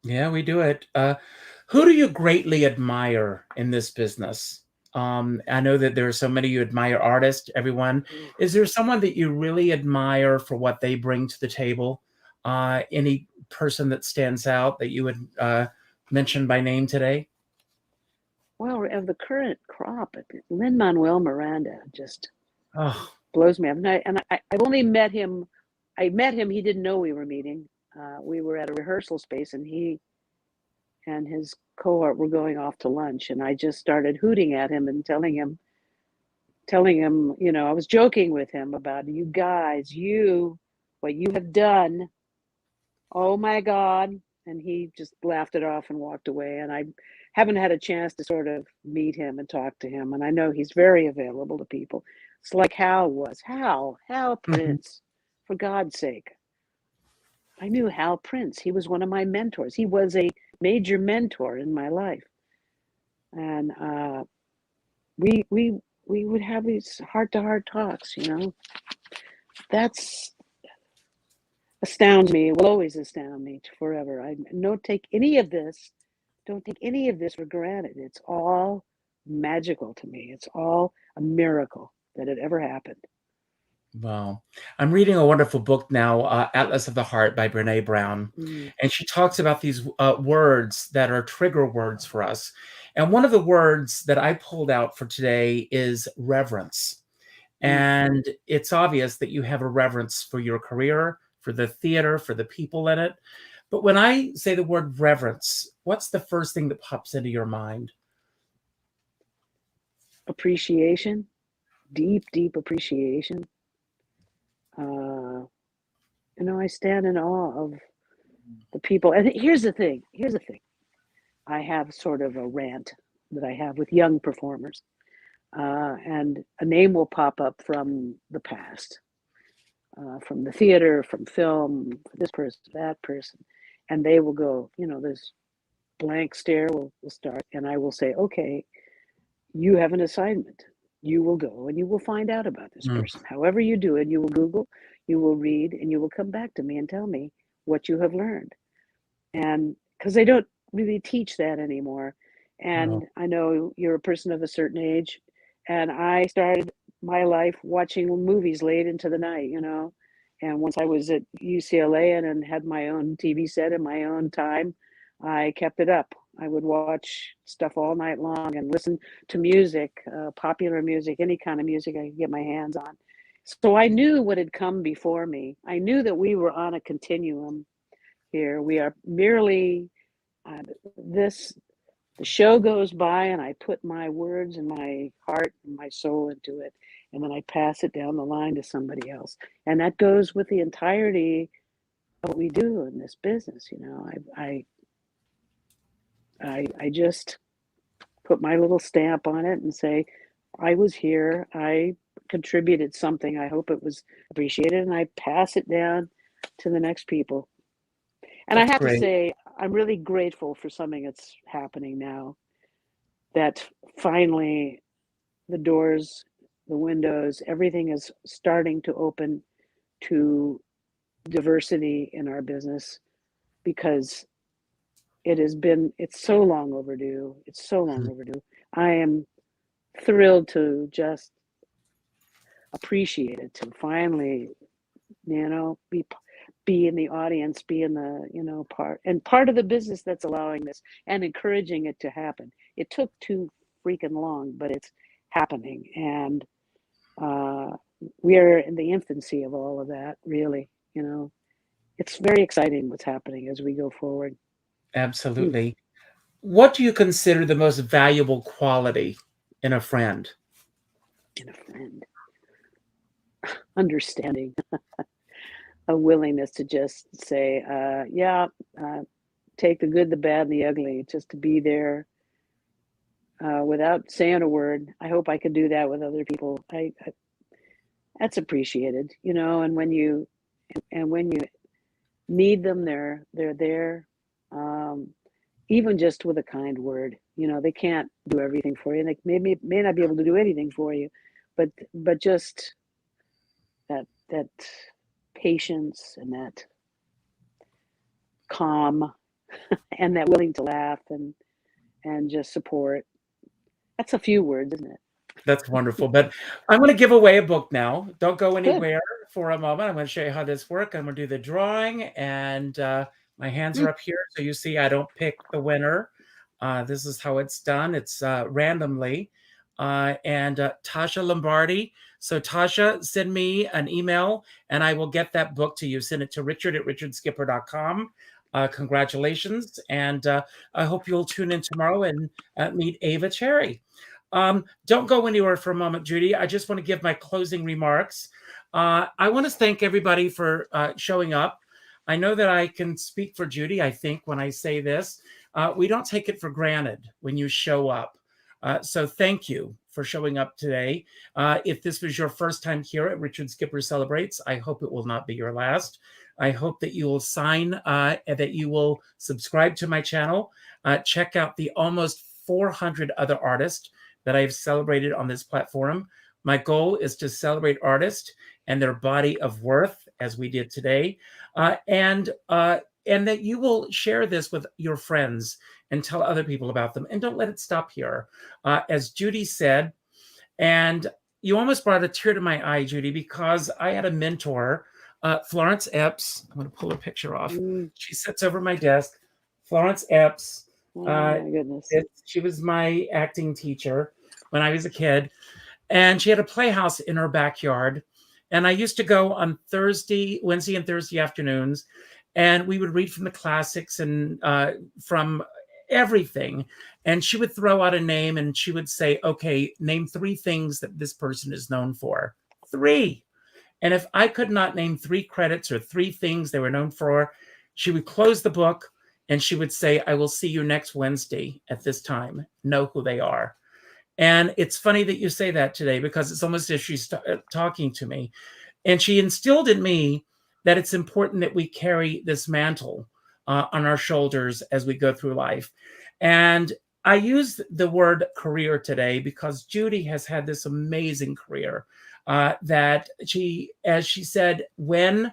Yeah, we do it. Who do you greatly admire in this business? I know that there are so many you admire artists, everyone. Is there someone that you really admire for what they bring to the table? Any person that stands out that you would mention by name today?
Well, of the current crop, Lin-Manuel Miranda just
Oh,
blows me up. I've only met him. I met him. He didn't know we were meeting. We were at a rehearsal space, and he and his cohort were going off to lunch, and I just started hooting at him and telling him, I was joking with him about you guys, what you have done. Oh my God. And he just laughed it off and walked away. And I haven't had a chance to sort of meet him and talk to him. And I know he's very available to people. It's like Hal was. Hal
mhm.
Prince, for God's sake. I knew Hal Prince. He was one of my mentors. He was a major mentor in my life. And we would have these heart-to-heart talks, That's astounds me. It will always astound me forever. I don't take any of this for granted. It's all magical to me. It's all a miracle that it ever happened.
Wow. I'm reading a wonderful book now, Atlas of the Heart by Brene Brown.
Mm.
And she talks about these words that are trigger words for us. And one of the words that I pulled out for today is reverence. And it's obvious that you have a reverence for your career, for the theater, for the people in it. But when I say the word reverence, what's the first thing that pops into your mind?
Appreciation, deep appreciation. I stand in awe of the people. And here's the thing. I have sort of a rant that I have with young performers. And a name will pop up from the past, from the theater, from film, this person, that person. And they will go, this blank stare will start. And I will say, okay, you have an assignment. You will go and you will find out about this
Mm,
person. However you do it, you will Google, you will read, and you will come back to me and tell me what you have learned. And because they don't really teach that anymore.
no.
And I know you're a person of a certain age, and I started my life watching movies late into the night, And once I was at UCLA and had my own TV set in my own time, I kept it up. I would watch stuff all night long and listen to music, popular music, any kind of music I could get my hands on. So I knew what had come before me. I knew that we were on a continuum here. We are merely uh, this. The show goes by, and I put my words and my heart and my soul into it, and then I pass it down the line to somebody else. And that goes with the entirety of what we do in this business. I just put my little stamp on it and say, I was here. I contributed something. I hope it was appreciated, and I pass it down to the next people. And I
That's
have to
great.
say, I'm really grateful for something that's happening now, that finally the doors, the windows, everything is starting to open to diversity in our business, because it's so long overdue. It's so long
Mhm.
overdue. I am thrilled to just appreciate it, to finally, be in the audience, be in the, part of the business that's allowing this and encouraging it to happen. It took too freaking long, but it's happening. And uh, we are in the infancy of all of that, really. It's very exciting what's happening as we go forward. Mm,
Absolutely. What do you consider the most valuable quality in a friend?
and a friend, understanding, a willingness to just say, yeah, take the good, the bad, and the ugly, just to be there without saying a word. I hope I could do that with other people. That's appreciated, and when you need them, they're there. Um, Even just with a kind word, they can't do everything for you. And they may not be able to do anything for you, but just that patience and that calm and that willing to laugh and just support. That's a few words, isn't it?
That's wonderful. But I'm going to give away a book now. Don't go
Good.
anywhere for a moment. I'm going to show you how this works. I'm going to do the drawing, and my hands are up here. So you see I don't pick the winner. This is how it's done. It's randomly. And Tasha Lombardi. So Tasha, send me an email, and I will get that book to you. Send it to richard@richardskipper.com. Congratulations. And I hope you'll tune in tomorrow and meet Ava Cherry. Don't go anywhere for a moment, Judy. I just want to give my closing remarks. I want to thank everybody for showing up. I know that I can speak for Judy, I think, when I say this. We don't take it for granted when you show up. So thank you for showing up today. If this was your first time here at Richard Skipper Celebrates, I hope it will not be your last. I hope that you will that you will subscribe to my channel. Check out the almost 400 other artists that I've celebrated on this platform. My goal is to celebrate artists and their body of worth, as we did today, and that you will share this with your friends and tell other people about them. And don't let it stop here. As Judy said, and you almost brought a tear to my eye, Judy, because I had a mentor, Florence Epps. I'm going to pull a picture off. She sits over my desk. Florence Epps.
Oh my goodness.
She was my acting teacher when I was a kid, and she had a playhouse in her backyard. And I used to go on Wednesday and Thursday afternoons, and we would read from the classics and from everything. And she would throw out a name, and she would say, okay, name 3 things that this person is known for. 3. And if I could not name 3 credits or 3 things they were known for, she would close the book and she would say, I will see you next Wednesday at this time. Know who they are. And it's funny that you say that today, because it's almost as if she's talking to me. And she instilled in me that it's important that we carry this mantle on our shoulders as we go through life. And I use the word career today because Judy has had this amazing career that she, as she said, when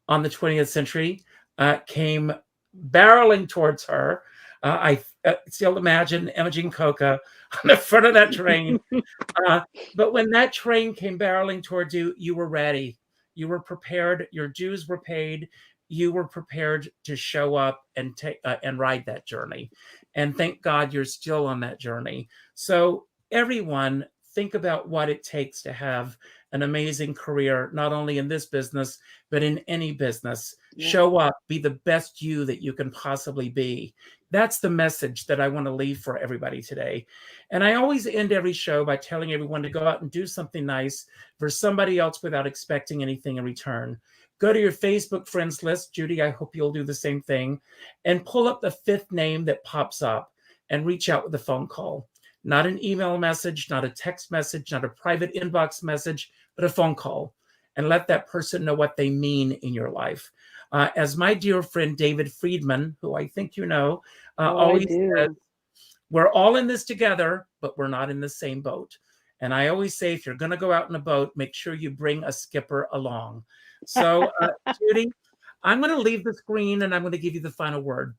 on the 20th century came barreling towards her. I still imagine Imogen Coca on the front of that train. But when that train came barreling towards you, you were ready. You were prepared. Your dues were paid. You were prepared to show up and ride that journey. And thank God you're still on that journey. So everyone, think about what it takes to have an amazing career, not only in this business, but in any business. Yeah. Show up, be the best you that you can possibly be. That's the message that I want to leave for everybody today. And I always end every show by telling everyone to go out and do something nice for somebody else without expecting anything in return. Go to your Facebook friends list. Judy, I hope you'll do the same thing. And pull up the 5th name that pops up and reach out with a phone call. Not an email message, not a text message, not a private inbox message, but a phone call. And let that person know what they mean in your life. As my dear friend David Friedman, who I think you know, always says, we're all in this together, but we're not in the same boat. And I always say, if you're going to go out in a boat, make sure you bring a skipper along. So, Judy, I'm going to leave the screen and I'm going to give you the final word.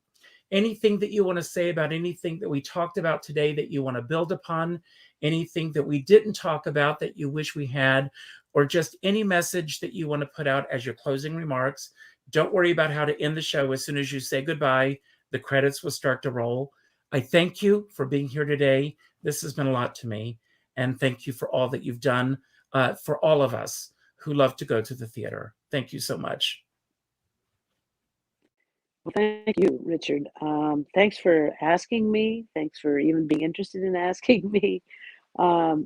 Anything that you want to say about anything that we talked about today that you want to build upon, anything that we didn't talk about that you wish we had, or just any message that you want to put out as your closing remarks. Don't worry about how to end the show. As soon as you say goodbye, the credits will start to roll. I thank you for being here today. This has been a lot to me. And thank you for all that you've done for all of us who love to go to the theater. Thank you so much.
Well, thank you, Richard. Thanks for asking me. Thanks for even being interested in asking me. I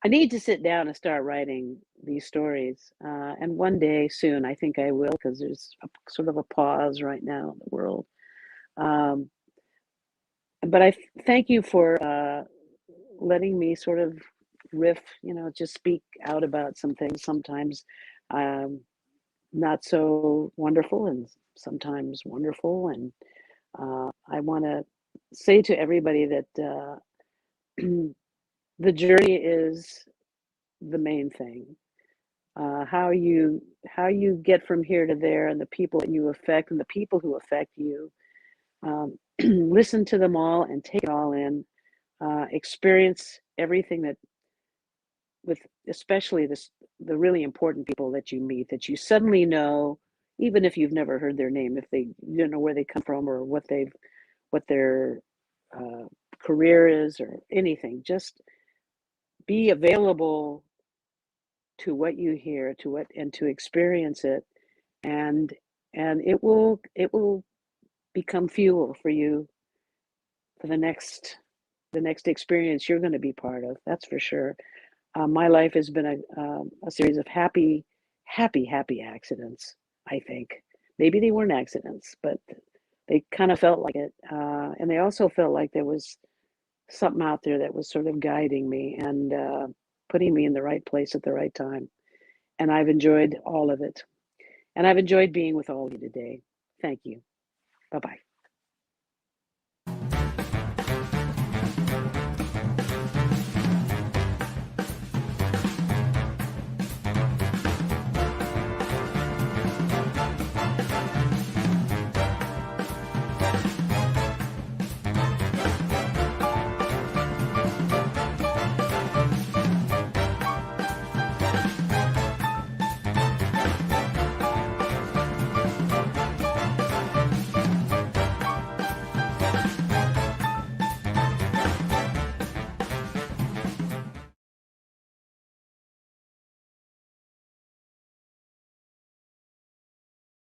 need to sit down and start writing these stories. And one day soon, I think I will, because there's sort of a pause right now in the world. But I thank you for letting me sort of riff, just speak out about some things sometimes not so wonderful and sometimes wonderful. And I want to say to everybody that the journey is the main thing. How you get from here to there, and the people that you affect, and the people who affect you. Listen to them all and take it all in. Experience everything that, with especially the really important people that you meet, that you suddenly know, even if you've never heard their name, if they, you don't know where they come from or what their career is or anything. Just be available to what you hear, and to experience it, and it will become fuel for you for the next experience you're going to be part of. That's for sure. My life has been a series of happy accidents. I think maybe they weren't accidents, but they kind of felt like it, and they also felt like there was something out there that was sort of guiding me and putting me in the right place at the right time. And I've enjoyed all of it. And I've enjoyed being with all of you today. Thank you. Bye-bye.